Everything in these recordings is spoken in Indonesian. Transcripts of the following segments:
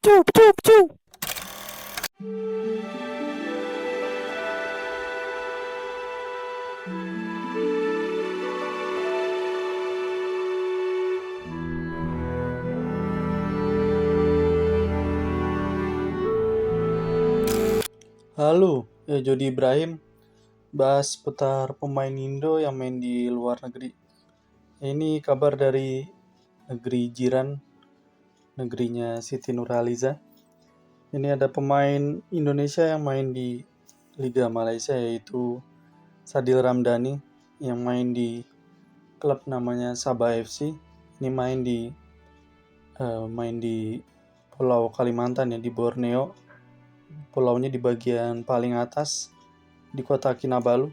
Pecu, pecu, pecu. Halo, Jody Ibrahim bahas seputar pemain Indo yang main di luar negeri. Ini kabar dari negeri jiran, negerinya Siti Nurhaliza. Ini ada pemain Indonesia yang main di Liga Malaysia yaitu Sadil Ramdhani yang main di klub namanya Sabah FC. Ini main di Pulau Kalimantan ya, di Borneo. Pulaunya di bagian paling atas di kota Kinabalu.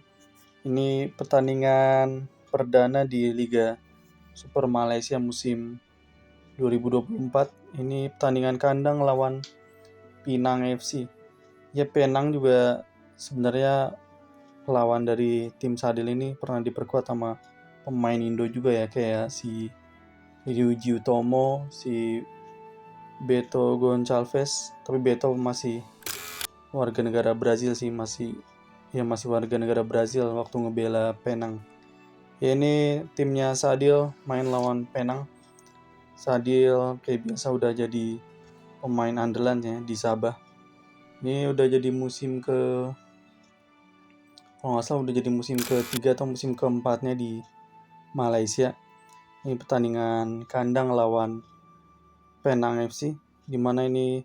Ini pertandingan perdana di Liga Super Malaysia musim 2024. Ini pertandingan kandang lawan Penang FC. Ya, Penang juga sebenarnya lawan dari tim Sadil ini pernah diperkuat sama pemain Indo juga ya, kayak si Ryuji Utomo, si Beto Gonçalves. Tapi Beto masih warga negara Brazil sih, masih warga negara Brazil waktu ngebela Penang. Ya, ini timnya Sadil main lawan Penang. Sadil kayak biasa udah jadi pemain andalan ya di Sabah. Ini udah jadi kalau nggak salah udah jadi musim ketiga atau musim keempatnya di Malaysia. Ini pertandingan kandang lawan Penang FC, dimana ini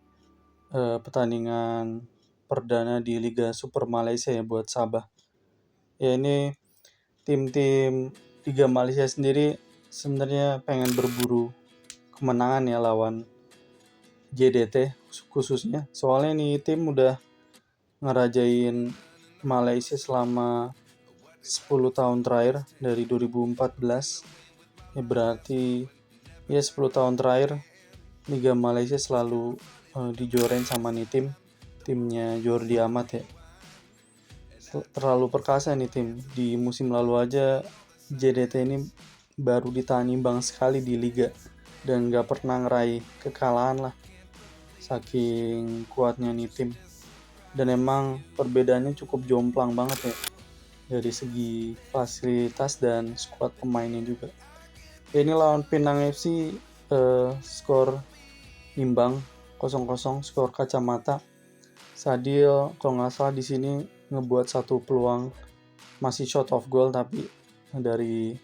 pertandingan perdana di Liga Super Malaysia ya buat Sabah. Ya, ini tim-tim Liga Malaysia sendiri sebenarnya pengen berburu kemenangan ya lawan JDT khususnya. Soalnya nih tim udah ngerajain Malaysia selama 10 tahun terakhir dari 2014. Ya berarti ya 10 tahun terakhir Liga Malaysia selalu dijuarain sama nih timnya Jordi Amat ya. Terlalu perkasa nih tim. Di musim lalu aja JDT ini baru ditahan imbang sekali di liga dan gak pernah ngeraih kekalahan lah, saking kuatnya nih tim. Dan emang perbedaannya cukup jomplang banget ya dari segi fasilitas dan skuad pemainnya juga. Ini lawan Penang FC skor imbang 0-0, skor kacamata. Sadil kalau nggak salah di sini ngebuat satu peluang masih shot off goal tapi dari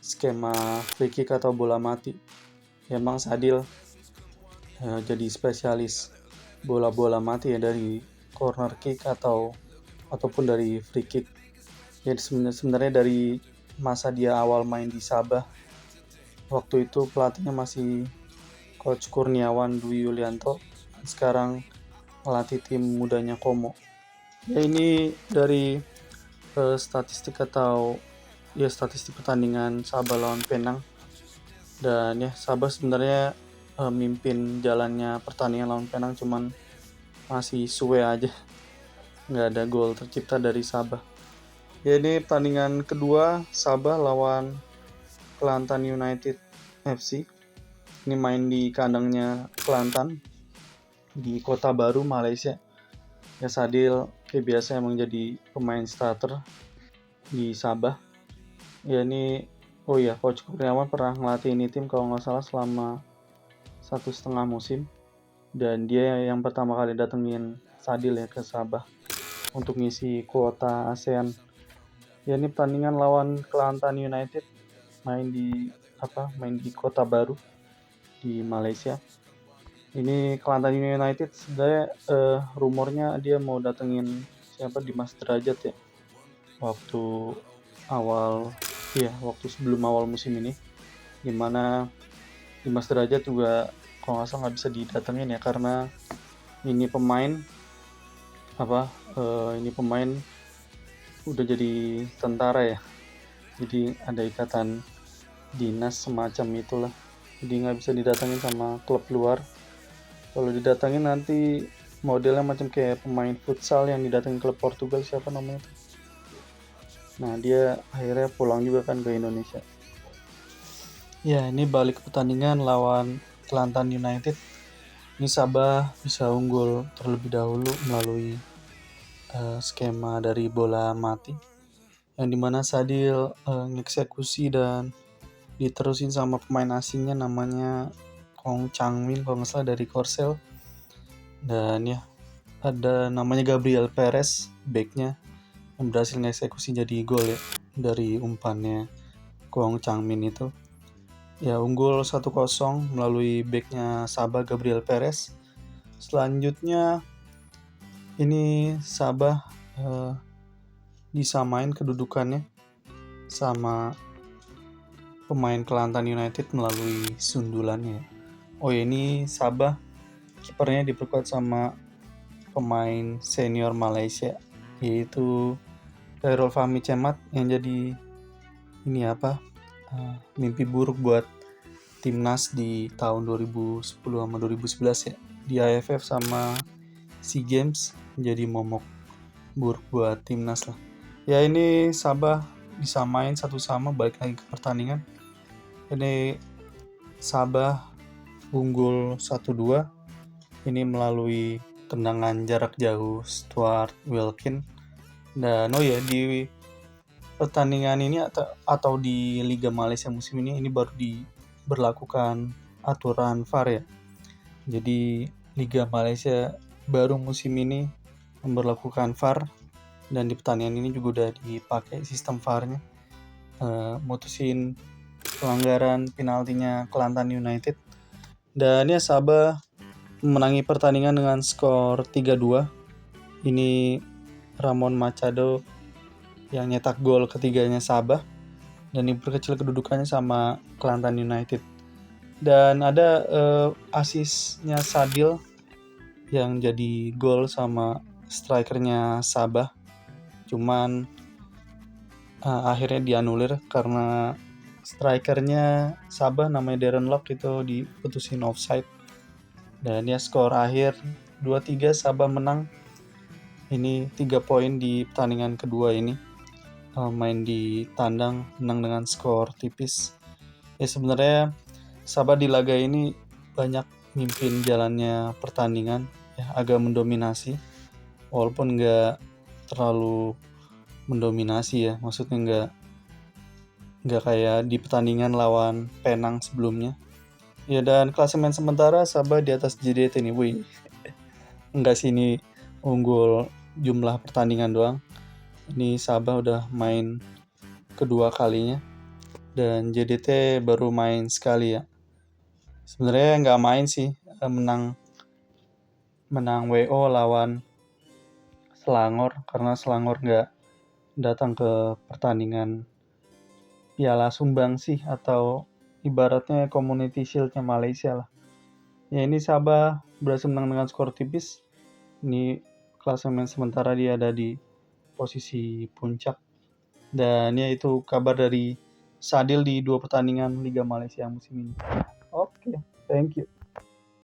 skema free kick atau bola mati. Emang Sadil jadi spesialis bola-bola mati ya, dari corner kick ataupun dari free kick. Jadi sebenarnya dari masa dia awal main di Sabah, waktu itu pelatihnya masih Coach Kurniawan Dwi Yulianto, sekarang melatih tim mudanya Como. Ya, ini dari statistik pertandingan Sabah lawan Penang. Dan ya, Sabah sebenarnya mimpin jalannya pertandingan lawan Penang, cuman masih suwe aja, nggak ada gol tercipta dari Sabah. Ya, ini pertandingan kedua Sabah lawan Kelantan United FC. Ini main di kandangnya Kelantan di Kota Baru, Malaysia. Ya, Sadil kayak biasa emang jadi pemain starter di Sabah. Ya, ini Coach Kurniawan pernah ngelatih ini tim kalau nggak salah selama 1,5 musim. Dan dia yang pertama kali datengin Sadil ya ke Sabah untuk ngisi kuota ASEAN. Ya, ini pertandingan lawan Kelantan United main di Kota Baru di Malaysia. Ini Kelantan United sebenarnya rumornya dia mau datengin Dimas Derajat ya. Waktu sebelum awal musim ini, dimana Dimas Derajat juga kalau nggak salah nggak bisa didatengin ya karena ini pemain udah jadi tentara ya, jadi ada ikatan dinas semacam itulah, jadi nggak bisa didatengin sama klub luar. Kalau didatengin nanti modelnya macam kayak pemain futsal yang didatengin klub Portugal, siapa namanya itu. Nah, dia akhirnya pulang juga kan ke Indonesia. Ya, ini balik ke pertandingan lawan Kelantan United. Ini Sabah bisa unggul terlebih dahulu melalui skema dari bola mati, yang dimana Sadil ngeksekusi dan diterusin sama pemain asingnya namanya Kong Changmin kalau nggak salah dari Korsel. Dan ya ada namanya Gabriel Perez backnya yang berhasil ngeksekusi jadi gol ya dari umpannya Kong Changmin itu. Ya unggul 1-0 melalui backnya Sabah Gabriel Perez. Selanjutnya ini Sabah disamain kedudukannya sama pemain Kelantan United melalui sundulannya. Oh ya, ini Sabah kipernya diperkuat sama pemain senior Malaysia yaitu Khairul Fahmi Cemat yang jadi mimpi buruk buat timnas di tahun 2010 sama 2011 ya. Di AFF sama SEA Games jadi momok buruk buat timnas lah. Ya ini Sabah bisa main satu sama, balik lagi ke pertandingan. Ini Sabah unggul 1-2 ini melalui tendangan jarak jauh Stuart Wilkin. Dan di pertandingan ini atau di Liga Malaysia musim ini baru diberlakukan aturan VAR ya. Jadi Liga Malaysia baru musim ini memberlakukan VAR, dan di pertandingan ini juga udah dipakai sistem VAR-nya, mutusin pelanggaran penaltinya Kelantan United. Dan ya Sabah memenangi pertandingan dengan skor 3-2. Ini Ramon Machado yang nyetak gol ketiganya Sabah dan diperkecil kedudukannya sama Kelantan United. Dan ada asisnya Sadil yang jadi gol sama strikernya Sabah. Cuman akhirnya dianulir karena strikernya Sabah namanya Darren Lock itu diputusin offside. Dan ya skor akhir 2-3 Sabah menang. Ini 3 poin di pertandingan kedua ini. Main di tandang, menang dengan skor tipis. Ya sebenarnya Sabah di laga ini banyak mimpin jalannya pertandingan, ya agak mendominasi walaupun nggak terlalu mendominasi ya, maksudnya nggak kayak di pertandingan lawan Penang sebelumnya. Ya dan klasemen sementara Sabah di atas JDT nih, wih. Enggak sih, ini unggul jumlah pertandingan doang. Ini Sabah udah main kedua kalinya dan JDT baru main sekali ya. Sebenarnya nggak main sih, menang WO lawan Selangor karena Selangor nggak datang ke pertandingan Piala Sumbangsih atau ibaratnya Community Shield-nya Malaysia lah. Ya ini Sabah berhasil menang dengan skor tipis. Ini klasemen sementara dia ada di posisi puncak. Dan ya itu kabar dari Sadil di 2 pertandingan Liga Malaysia musim ini. Oke, thank you.